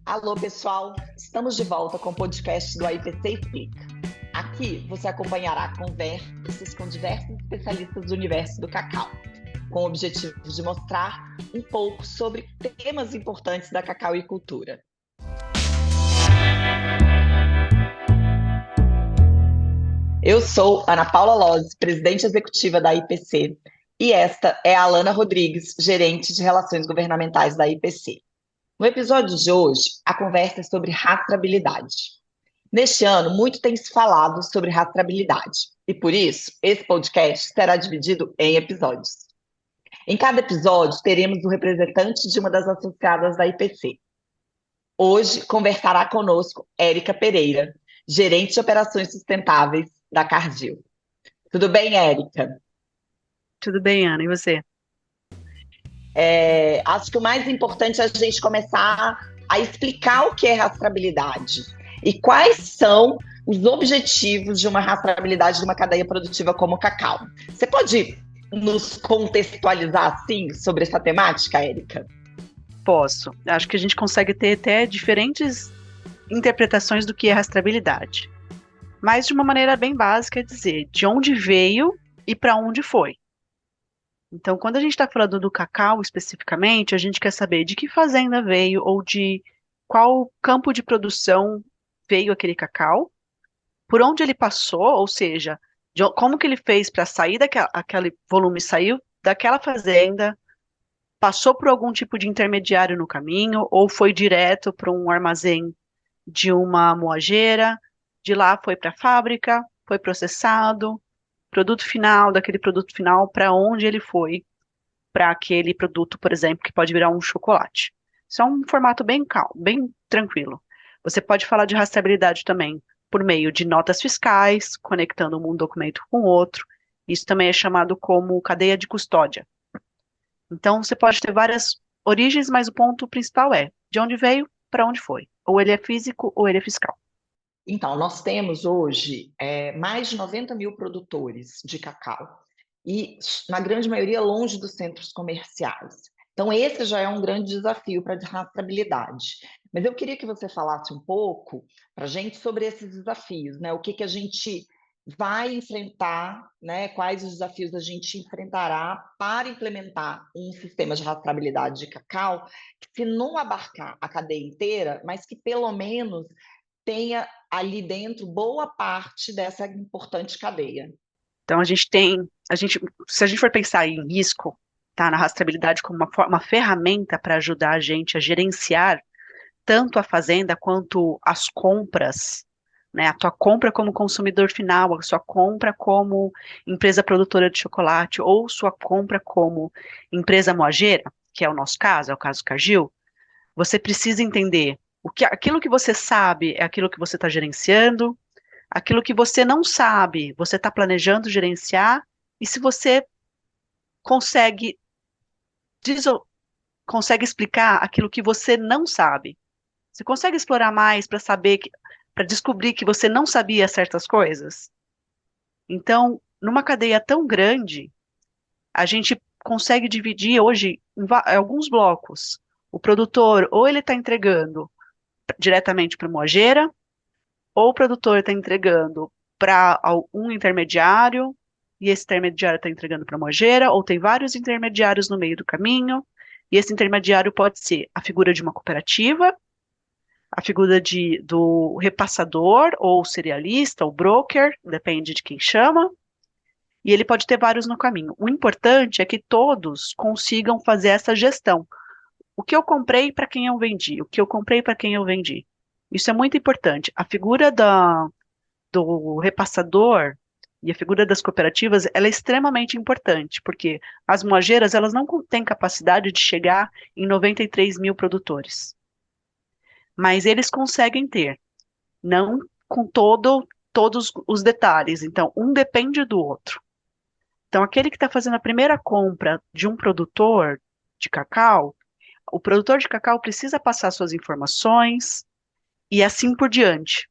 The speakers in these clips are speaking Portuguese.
Alô, pessoal! Estamos de volta com o podcast do IPC Explica. Aqui você acompanhará conversas com diversos especialistas do universo do cacau, com o objetivo de mostrar um pouco sobre temas importantes da cacauicultura. Eu sou Ana Paula Lozzi, presidente executiva da IPC, e esta é a Alana Rodrigues, gerente de Relações Governamentais da IPC. No episódio de hoje, a conversa é sobre rastreabilidade. Neste ano, muito tem se falado sobre rastreabilidade, e por isso, esse podcast será dividido em episódios. Em cada episódio, teremos o representante de uma das associadas da IPC. Hoje, conversará conosco Érica Pereira, gerente de operações sustentáveis da Cardil. Tudo bem, Érica? Tudo bem, Ana, e você? Acho que o mais importante é a gente começar a explicar o que é rastreabilidade e quais são os objetivos de uma rastreabilidade de uma cadeia produtiva como o cacau. Você pode nos contextualizar, assim, sobre essa temática, Érica? Posso. Acho que a gente consegue ter até diferentes interpretações do que é rastreabilidade. Mas de uma maneira bem básica, é dizer de onde veio e para onde foi. Então, quando a gente está falando do cacau especificamente, a gente quer saber de que fazenda veio ou de qual campo de produção veio aquele cacau, por onde ele passou, ou seja, como que ele fez para sair aquele volume, saiu daquela fazenda, passou por algum tipo de intermediário no caminho, ou foi direto para um armazém de uma moageira, de lá foi para a fábrica, foi processado, produto final, daquele produto final, para onde ele foi, para aquele produto, por exemplo, que pode virar um chocolate. Isso é um formato bem calmo, bem tranquilo. Você pode falar de rastreabilidade também por meio de notas fiscais, conectando um documento com o outro. Isso também é chamado como cadeia de custódia. Então, você pode ter várias origens, mas o ponto principal é de onde veio, para onde foi. Ou ele é físico ou ele é fiscal. Então, nós temos hoje mais de 90 mil produtores de cacau e, na grande maioria, longe dos centros comerciais. Então, esse já é um grande desafio para a rastreabilidade. Mas eu queria que você falasse um pouco para a gente sobre esses desafios, né? O que a gente vai enfrentar, né? Quais os desafios a gente enfrentará para implementar um sistema de rastreabilidade de cacau que, se não abarcar a cadeia inteira, mas que pelo menos tenha ali dentro boa parte dessa importante cadeia. Então, se a gente for pensar em risco, tá, na rastreabilidade como uma ferramenta para ajudar a gente a gerenciar tanto a fazenda quanto as compras, né? A tua compra como consumidor final, a sua compra como empresa produtora de chocolate ou sua compra como empresa moageira, que é o nosso caso, é o caso Cargill, você precisa entender aquilo que você sabe é aquilo que você está gerenciando, aquilo que você não sabe, você está planejando gerenciar, e se você consegue, consegue explicar aquilo que você não sabe. Você consegue explorar mais para saber, para descobrir que você não sabia certas coisas? Então, numa cadeia tão grande, a gente consegue dividir hoje em alguns blocos. O produtor, ou ele está entregando diretamente para a moageira, ou o produtor está entregando para um intermediário, e esse intermediário está entregando para a moageira, ou tem vários intermediários no meio do caminho, e esse intermediário pode ser a figura de uma cooperativa, a figura do repassador, ou cerealista, ou broker, depende de quem chama, e ele pode ter vários no caminho. O importante é que todos consigam fazer essa gestão. O que eu comprei para quem eu vendi, o que eu comprei para quem eu vendi. Isso é muito importante. A figura do repassador e a figura das cooperativas, ela é extremamente importante, porque as moageiras, elas não têm capacidade de chegar em 93 mil produtores. Mas eles conseguem ter, não com todos os detalhes. Então, um depende do outro. Então, aquele que está fazendo a primeira compra de um produtor de cacau, o produtor de cacau precisa passar suas informações e assim por diante.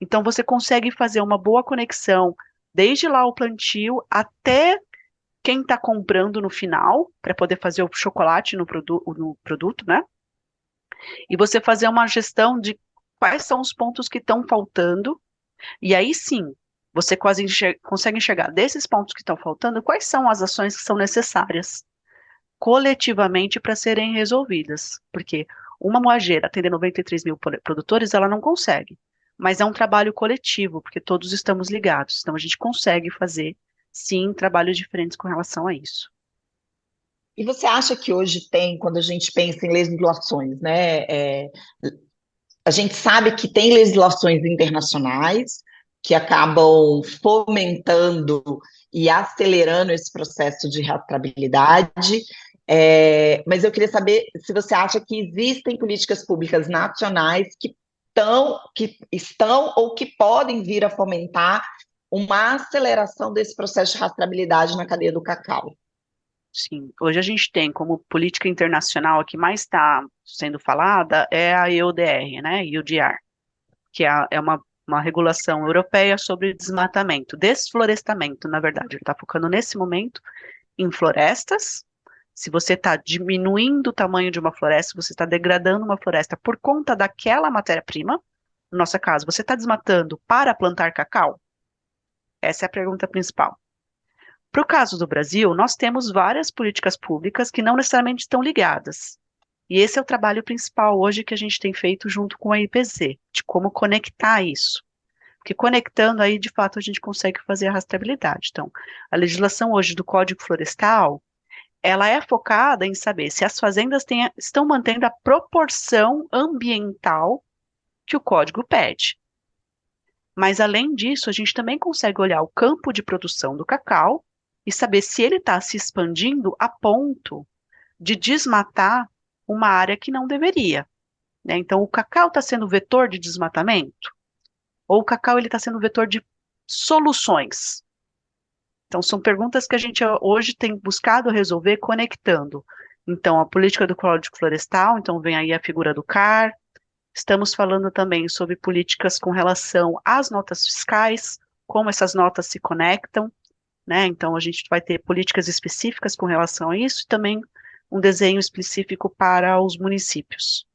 Então, você consegue fazer uma boa conexão desde lá o plantio até quem está comprando no final, para poder fazer o chocolate no produto, né? E você fazer uma gestão de quais são os pontos que estão faltando, e aí sim, você quase consegue enxergar desses pontos que estão faltando, quais são as ações que são necessárias coletivamente para serem resolvidas. Porque uma moageira atender 93 mil produtores, ela não consegue. Mas é um trabalho coletivo, porque todos estamos ligados. Então a gente consegue fazer, sim, trabalhos diferentes com relação a isso. E você acha que hoje tem, quando a gente pensa em legislações, né? A gente sabe que tem legislações internacionais que acabam fomentando e acelerando esse processo de rastreabilidade, mas eu queria saber se você acha que existem políticas públicas nacionais que estão ou que podem vir a fomentar uma aceleração desse processo de rastreabilidade na cadeia do cacau. Sim, hoje a gente tem como política internacional a que mais está sendo falada é a EUDR, né? EUDR, que é uma regulação europeia sobre desmatamento, desflorestamento, na verdade. Ele está focando nesse momento em florestas. Se você está diminuindo o tamanho de uma floresta, você está degradando uma floresta por conta daquela matéria-prima. No nosso caso, você está desmatando para plantar cacau? Essa é a pergunta principal. Para o caso do Brasil, nós temos várias políticas públicas que não necessariamente estão ligadas. E esse é o trabalho principal hoje que a gente tem feito junto com a IPZ, de como conectar isso. Porque conectando aí, de fato, a gente consegue fazer a rastreabilidade. Então, a legislação hoje do Código Florestal, ela é focada em saber se as fazendas estão mantendo a proporção ambiental que o código pede. Mas, além disso, a gente também consegue olhar o campo de produção do cacau e saber se ele está se expandindo a ponto de desmatar uma área que não deveria, né? Então, o cacau está sendo vetor de desmatamento? Ou o cacau ele está sendo vetor de soluções? Então, são perguntas que a gente hoje tem buscado resolver conectando. Então, a política do Código Florestal, então vem aí a figura do CAR. Estamos falando também sobre políticas com relação às notas fiscais, como essas notas se conectam, né? Então, a gente vai ter políticas específicas com relação a isso e também um desenho específico para os municípios.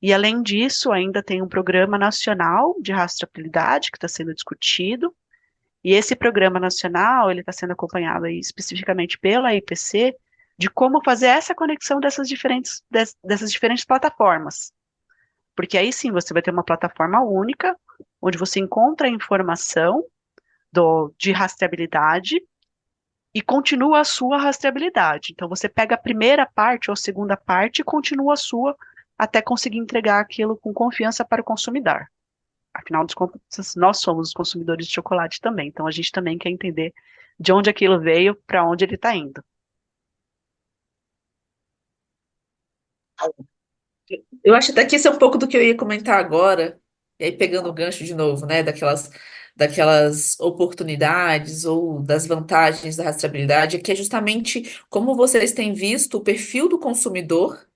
E, além disso, ainda tem um programa nacional de rastreabilidade que está sendo discutido, e esse programa nacional, ele está sendo acompanhado aí especificamente pela IPC, de como fazer essa conexão dessas diferentes plataformas. Porque aí sim você vai ter uma plataforma única, onde você encontra a informação de rastreabilidade e continua a sua rastreabilidade. Então você pega a primeira parte ou a segunda parte e continua a sua até conseguir entregar aquilo com confiança para o consumidor. Afinal de contas, nós somos os consumidores de chocolate também, então a gente também quer entender de onde aquilo veio, para onde ele está indo. Eu acho até que isso é um pouco do que eu ia comentar agora, e aí pegando o gancho de novo, né, daquelas oportunidades ou das vantagens da rastreabilidade, que é justamente como vocês têm visto o perfil do consumidor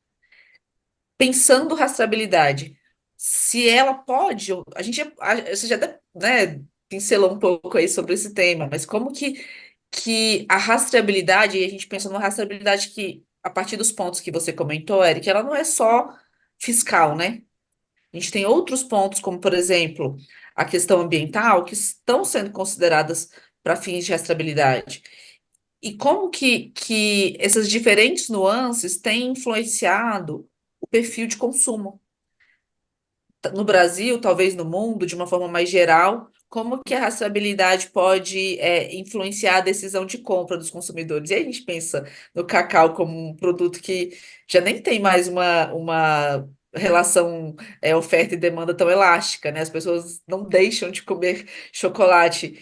pensando rastreabilidade. Se ela pode, a gente, você já até, né, pincelou um pouco aí sobre esse tema, mas como que a rastreabilidade, e a gente pensa numa rastreabilidade que, a partir dos pontos que você comentou, Eric, ela não é só fiscal, né? A gente tem outros pontos, como, por exemplo, a questão ambiental, que estão sendo consideradas para fins de rastreabilidade. E como que essas diferentes nuances têm influenciado o perfil de consumo? No Brasil, talvez no mundo, de uma forma mais geral, como que a rastreabilidade pode influenciar a decisão de compra dos consumidores? E aí a gente pensa no cacau como um produto que já nem tem mais uma relação oferta e demanda tão elástica, né? As pessoas não deixam de comer chocolate,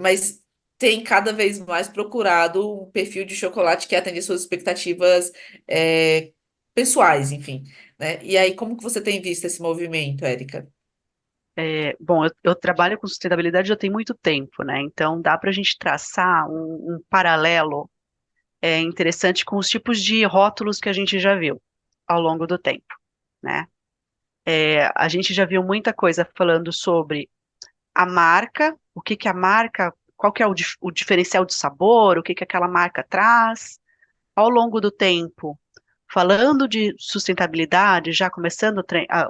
mas tem cada vez mais procurado um perfil de chocolate que atende às suas expectativas pessoais, enfim, né? E aí, como que você tem visto esse movimento, Érica? Bom, eu trabalho com sustentabilidade já tem muito tempo, né? Então dá para a gente traçar um paralelo interessante com os tipos de rótulos que a gente já viu ao longo do tempo, né? A gente já viu muita coisa falando sobre a marca, o que que a marca, qual que é o diferencial de sabor, o que que aquela marca traz. Ao longo do tempo, Falando de sustentabilidade, já começando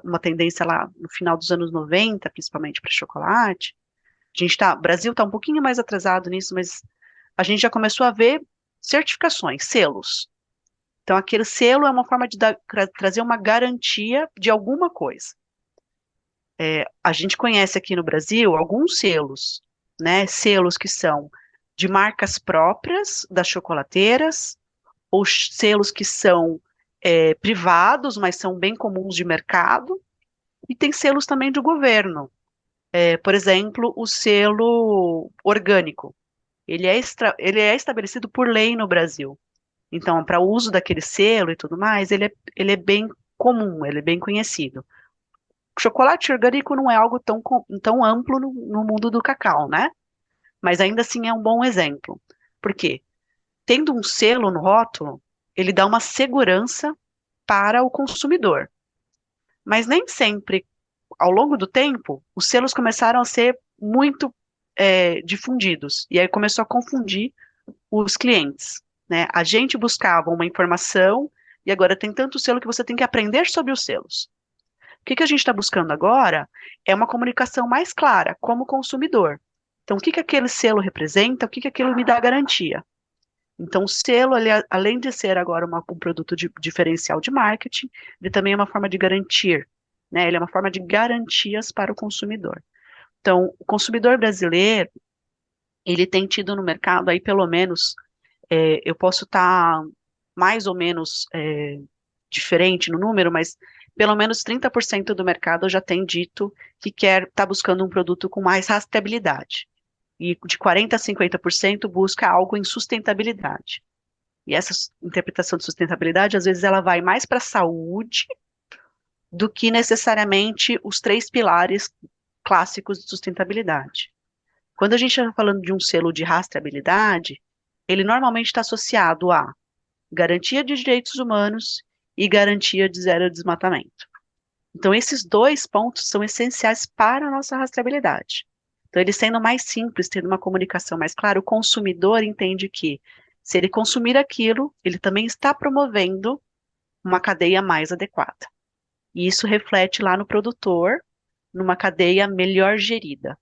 uma tendência lá no final dos anos 90, principalmente para chocolate, o Brasil está um pouquinho mais atrasado nisso, mas a gente já começou a ver certificações, selos. Então, aquele selo é uma forma de trazer uma garantia de alguma coisa. A gente conhece aqui no Brasil alguns selos, né? Selos que são de marcas próprias das chocolateiras, ou selos que são privados, mas são bem comuns de mercado, e tem selos também do governo. Por exemplo, o selo orgânico. Ele é estabelecido por lei no Brasil. Então, para o uso daquele selo e tudo mais, ele é bem comum, ele é bem conhecido. O chocolate orgânico não é algo tão amplo no mundo do cacau, né? Mas ainda assim é um bom exemplo. Por quê? Tendo um selo no rótulo, ele dá uma segurança para o consumidor. Mas nem sempre, ao longo do tempo, os selos começaram a ser muito difundidos. E aí começou a confundir os clientes, né? A gente buscava uma informação e agora tem tanto selo que você tem que aprender sobre os selos. O que a gente está buscando agora é uma comunicação mais clara como consumidor. Então, o que aquele selo representa, o que aquilo me dá garantia. Então, o selo, ele, além de ser agora um produto diferencial de marketing, ele também é uma forma de garantir, né? Ele é uma forma de garantias para o consumidor. Então, o consumidor brasileiro, ele tem tido no mercado aí pelo menos, eu posso estar mais ou menos diferente no número, mas pelo menos 30% do mercado já tem dito que está buscando um produto com mais rastreabilidade. E de 40% a 50% busca algo em sustentabilidade. E essa interpretação de sustentabilidade, às vezes, ela vai mais para a saúde do que necessariamente os 3 pilares clássicos de sustentabilidade. Quando a gente está falando de um selo de rastreabilidade, ele normalmente está associado a garantia de direitos humanos e garantia de zero desmatamento. Então, esses 2 pontos são essenciais para a nossa rastreabilidade. Então, ele sendo mais simples, tendo uma comunicação mais clara, o consumidor entende que, se ele consumir aquilo, ele também está promovendo uma cadeia mais adequada. E isso reflete lá no produtor, numa cadeia melhor gerida.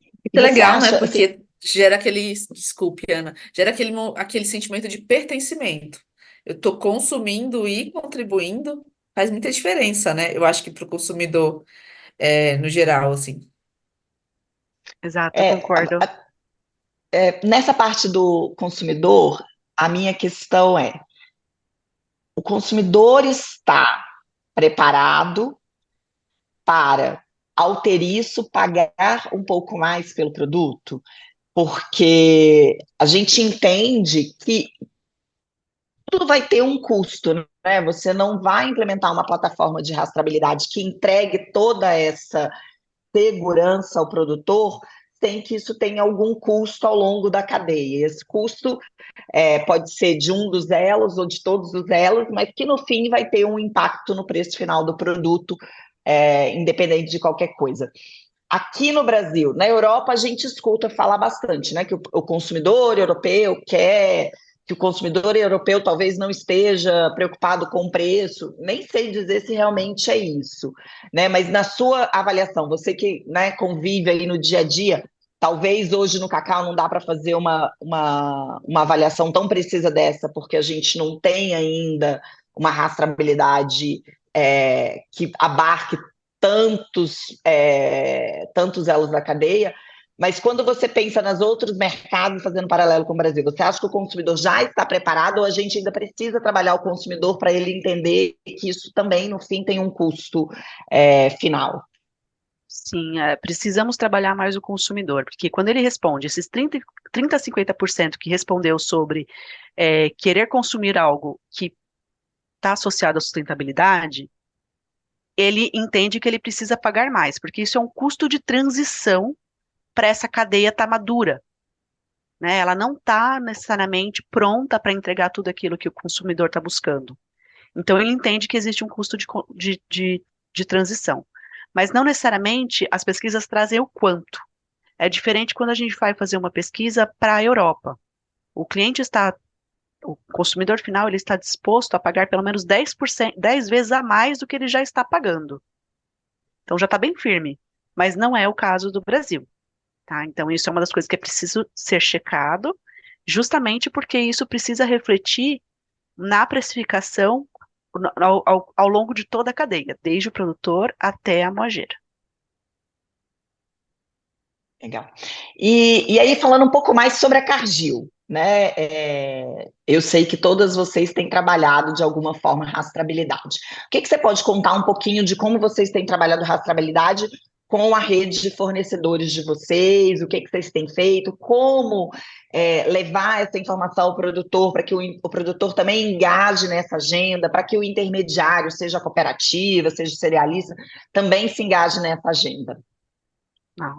Isso E é você legal, né? acha, Porque gera desculpe, Ana, gera aquele sentimento de pertencimento. Eu estou consumindo e contribuindo, faz muita diferença, né? Eu acho que para o consumidor, no geral, assim. Exato, eu é, concordo. nessa parte do consumidor, a minha questão é: o consumidor está preparado para, ao ter isso, pagar um pouco mais pelo produto? Porque a gente entende que tudo vai ter um custo, né? Você não vai implementar uma plataforma de rastreabilidade que entregue toda essa segurança ao produtor sem que isso tenha algum custo ao longo da cadeia. Esse custo pode ser de um dos elos ou de todos os elos, mas que no fim vai ter um impacto no preço final do produto, independente de qualquer coisa. Aqui no Brasil, na Europa, a gente escuta falar bastante, né? Que o consumidor europeu quer, que o consumidor europeu talvez não esteja preocupado com o preço. Nem sei dizer se realmente é isso, né? Mas na sua avaliação, você que, né, convive aí no dia a dia, talvez hoje no cacau não dá para fazer uma avaliação tão precisa dessa, porque a gente não tem ainda uma rastreabilidade que abarque tantos elos da cadeia, mas quando você pensa nos outros mercados, fazendo paralelo com o Brasil, você acha que o consumidor já está preparado ou a gente ainda precisa trabalhar o consumidor para ele entender que isso também, no fim, tem um custo final? Sim, precisamos trabalhar mais o consumidor, porque quando ele responde, esses 30 a 50% que respondeu sobre querer consumir algo que está associado à sustentabilidade, ele entende que ele precisa pagar mais, porque isso é um custo de transição para essa cadeia estar madura, né? Ela não está necessariamente pronta para entregar tudo aquilo que o consumidor está buscando. Então, ele entende que existe um custo de transição. Mas não necessariamente as pesquisas trazem o quanto. É diferente quando a gente vai fazer uma pesquisa para a Europa. O cliente está o consumidor final ele está disposto a pagar pelo menos 10%, 10 vezes a mais do que ele já está pagando. Então já está bem firme, mas não é o caso do Brasil, tá? Então isso é uma das coisas que é preciso ser checado, justamente porque isso precisa refletir na precificação ao longo de toda a cadeia, desde o produtor até a moageira. Legal. E aí, falando um pouco mais sobre a Cargill, né? Eu sei que todas vocês têm trabalhado de alguma forma rastreabilidade. O que você pode contar um pouquinho de como vocês têm trabalhado rastreabilidade com a rede de fornecedores de vocês? O que vocês têm feito? Como levar essa informação ao produtor para que o produtor também engaje nessa agenda, para que o intermediário, seja a cooperativa, seja o cerealista, também se engaje nessa agenda?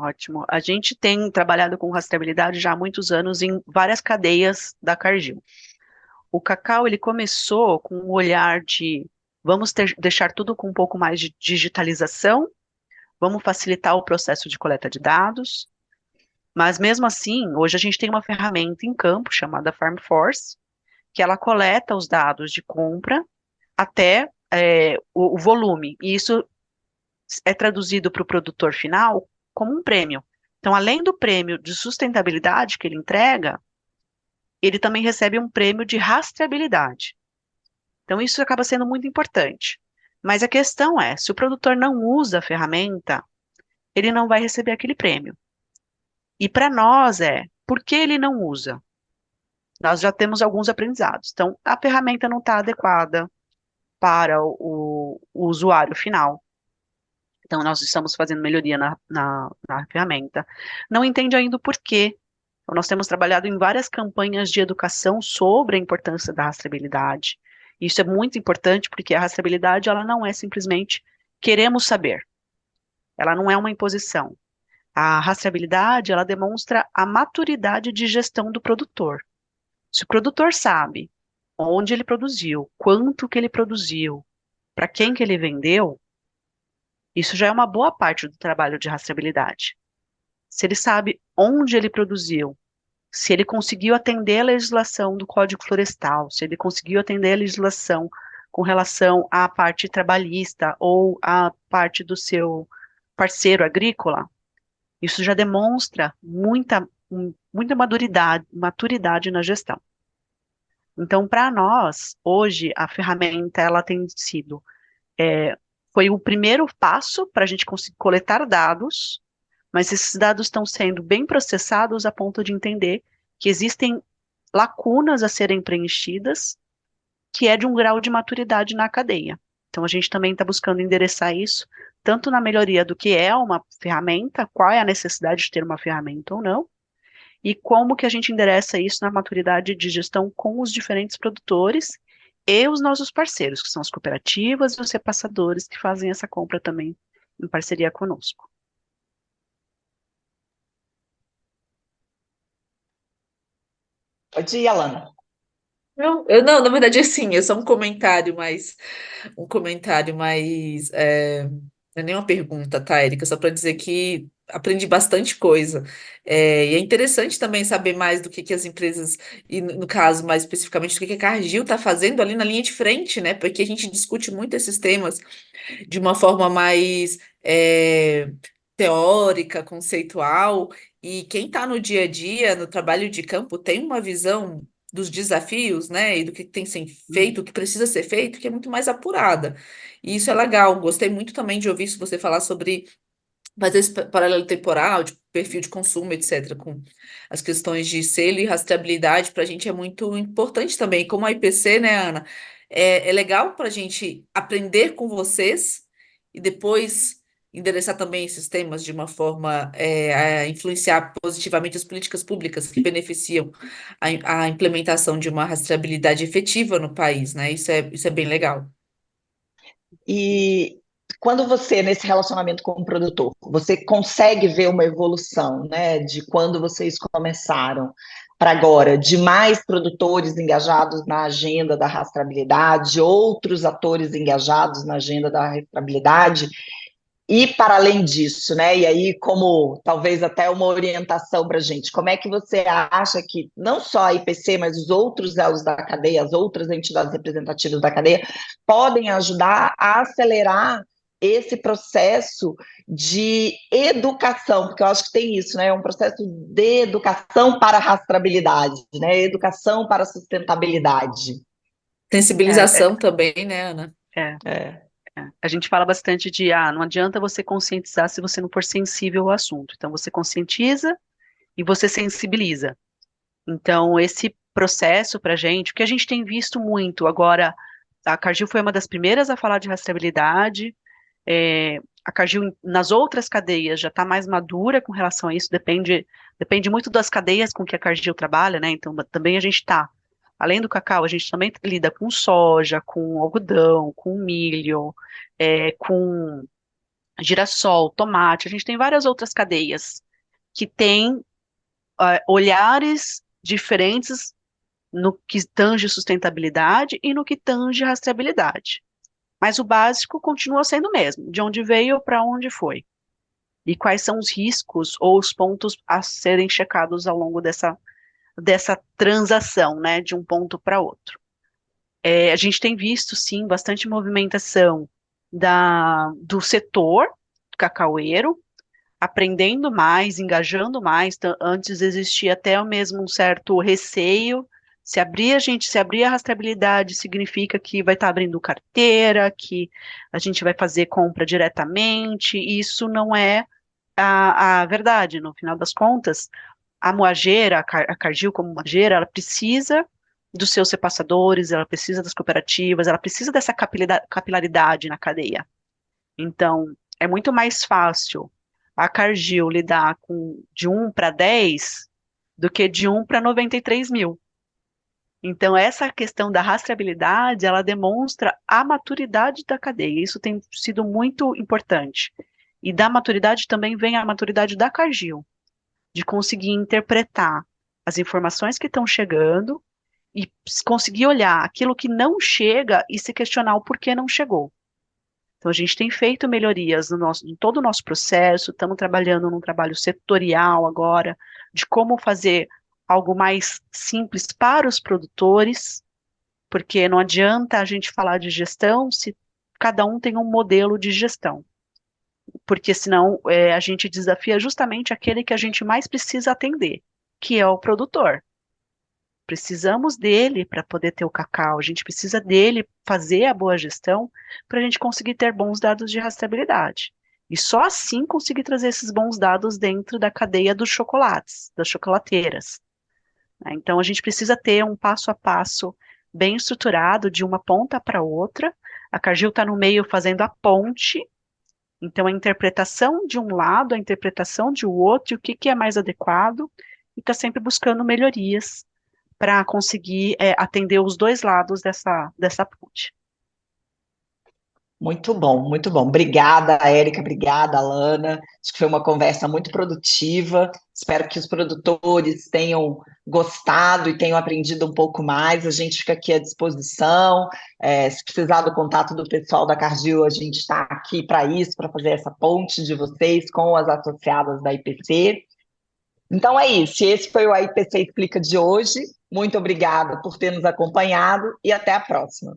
Ótimo. A gente tem trabalhado com rastreabilidade já há muitos anos em várias cadeias da Cargill. O cacau, ele começou com um olhar de vamos deixar tudo com um pouco mais de digitalização, vamos facilitar o processo de coleta de dados, mas mesmo assim, hoje a gente tem uma ferramenta em campo chamada Farm Force, que ela coleta os dados de compra até o volume, e isso é traduzido para o produtor final como um prêmio. Então, além do prêmio de sustentabilidade que ele entrega, ele também recebe um prêmio de rastreabilidade. Então, isso acaba sendo muito importante. Mas a questão é, se o produtor não usa a ferramenta, ele não vai receber aquele prêmio. E para nós por que ele não usa? Nós já temos alguns aprendizados. Então, a ferramenta não está adequada para o usuário final. Então, nós estamos fazendo melhoria na ferramenta. Não entende ainda o porquê. Então, nós temos trabalhado em várias campanhas de educação sobre a importância da rastreabilidade. Isso é muito importante porque a rastreabilidade ela não é simplesmente queremos saber. Ela não é uma imposição. A rastreabilidade ela demonstra a maturidade de gestão do produtor. Se o produtor sabe onde ele produziu, quanto que ele produziu, para quem que ele vendeu, isso já é uma boa parte do trabalho de rastreabilidade. Se ele sabe onde ele produziu, se ele conseguiu atender a legislação do Código Florestal, se ele conseguiu atender a legislação com relação à parte trabalhista ou à parte do seu parceiro agrícola, isso já demonstra muita maturidade na gestão. Então, para nós, hoje, a ferramenta, ela tem sido foi o primeiro passo para a gente conseguir coletar dados, mas esses dados estão sendo bem processados a ponto de entender que existem lacunas a serem preenchidas, que é de um grau de maturidade na cadeia. Então, a gente também está buscando endereçar isso, tanto na melhoria do que é uma ferramenta, qual é a necessidade de ter uma ferramenta ou não, e como que a gente endereça isso na maturidade de gestão com os diferentes produtores e os nossos parceiros, que são as cooperativas e os repassadores que fazem essa compra também em parceria conosco. Pode ir, Alana. Não, na verdade, assim, é só um comentário mais, não é nem uma pergunta, tá, Erika? Só para dizer que aprendi bastante coisa. E é interessante também saber mais do que as empresas, e no caso, mais especificamente, do que a Cargill está fazendo ali na linha de frente, né? Porque a gente discute muito esses temas de uma forma mais teórica, conceitual, e quem está no dia a dia, no trabalho de campo, tem uma visão dos desafios, né, e do que tem que ser feito, o que precisa ser feito, que é muito mais apurada. E isso é legal. Gostei muito também de ouvir você falar sobre fazer esse paralelo temporal, de perfil de consumo, etc., com as questões de selo e rastreabilidade, para a gente é muito importante também. Como a IPC, né, Ana? É legal para a gente aprender com vocês e depois endereçar também esses temas de uma forma a influenciar positivamente as políticas públicas que beneficiam a implementação de uma rastreabilidade efetiva no país, né? Isso é bem legal. E quando você, nesse relacionamento com o produtor, você consegue ver uma evolução, né, de quando vocês começaram para agora, de mais produtores engajados na agenda da rastreabilidade, outros atores engajados na agenda da rastreabilidade, E para além disso, né? E aí, como talvez até uma orientação para a gente, como é que você acha que não só a IPC, mas os outros elos da cadeia, as outras entidades representativas da cadeia, podem ajudar a acelerar esse processo de educação, porque eu acho que tem isso, né? É um processo de educação para a rastreabilidade, né? Educação para a sustentabilidade. É, Sensibilização também, né, Ana? é, É. A gente fala bastante de, não adianta você conscientizar se você não for sensível ao assunto. Então, você conscientiza e você sensibiliza. Então, esse processo para a gente, o que a gente tem visto muito agora, a Cargill foi uma das primeiras a falar de rastreabilidade, a Cargill nas outras cadeias já está mais madura com relação a isso, depende muito das cadeias com que a Cargill trabalha, né? Então, também a gente está, além do cacau, a gente também lida com soja, com algodão, com milho, com girassol, tomate, a gente tem várias outras cadeias que têm olhares diferentes no que tange sustentabilidade e no que tange rastreabilidade. Mas o básico continua sendo o mesmo, de onde veio para onde foi. E quais são os riscos ou os pontos a serem checados ao longo dessa transação, né, de um ponto para outro. A gente tem visto, sim, bastante movimentação do setor cacaueiro, aprendendo mais, engajando mais. Antes existia até mesmo um certo receio. Se abrir a rastreabilidade, significa que vai estar abrindo carteira, que a gente vai fazer compra diretamente. E isso não é a verdade. No final das contas, a moageira, a Cargill como moageira, ela precisa dos seus repassadores, ela precisa das cooperativas, ela precisa dessa capilaridade na cadeia. Então, é muito mais fácil a Cargill lidar com de 1 para 10 do que de 1 para 93 mil. Então, essa questão da rastreabilidade, ela demonstra a maturidade da cadeia. Isso tem sido muito importante. E da maturidade também vem a maturidade da Cargill, de conseguir interpretar as informações que estão chegando e conseguir olhar aquilo que não chega e se questionar o porquê não chegou. Então, a gente tem feito melhorias em todo o nosso processo, estamos trabalhando num trabalho setorial agora, de como fazer algo mais simples para os produtores, porque não adianta a gente falar de gestão se cada um tem um modelo de gestão, porque senão a gente desafia justamente aquele que a gente mais precisa atender, que é o produtor. Precisamos dele para poder ter o cacau, a gente precisa dele fazer a boa gestão para a gente conseguir ter bons dados de rastreabilidade. E só assim conseguir trazer esses bons dados dentro da cadeia dos chocolates, das chocolateiras, né? Então a gente precisa ter um passo a passo bem estruturado de uma ponta para outra. A Cargill está no meio fazendo a ponte, então a interpretação de um lado, a interpretação de outro, e o que é mais adequado, e está sempre buscando melhorias para conseguir atender os dois lados dessa ponte. Muito bom, muito bom. Obrigada, Érica, obrigada, Alana. Acho que foi uma conversa muito produtiva. Espero que os produtores tenham gostado e tenham aprendido um pouco mais. A gente fica aqui à disposição. Se precisar do contato do pessoal da Cargill, a gente está aqui para isso, para fazer essa ponte de vocês com as associadas da IPC. Então é isso. Esse foi o IPC Explica de hoje. Muito obrigada por ter nos acompanhado e até a próxima.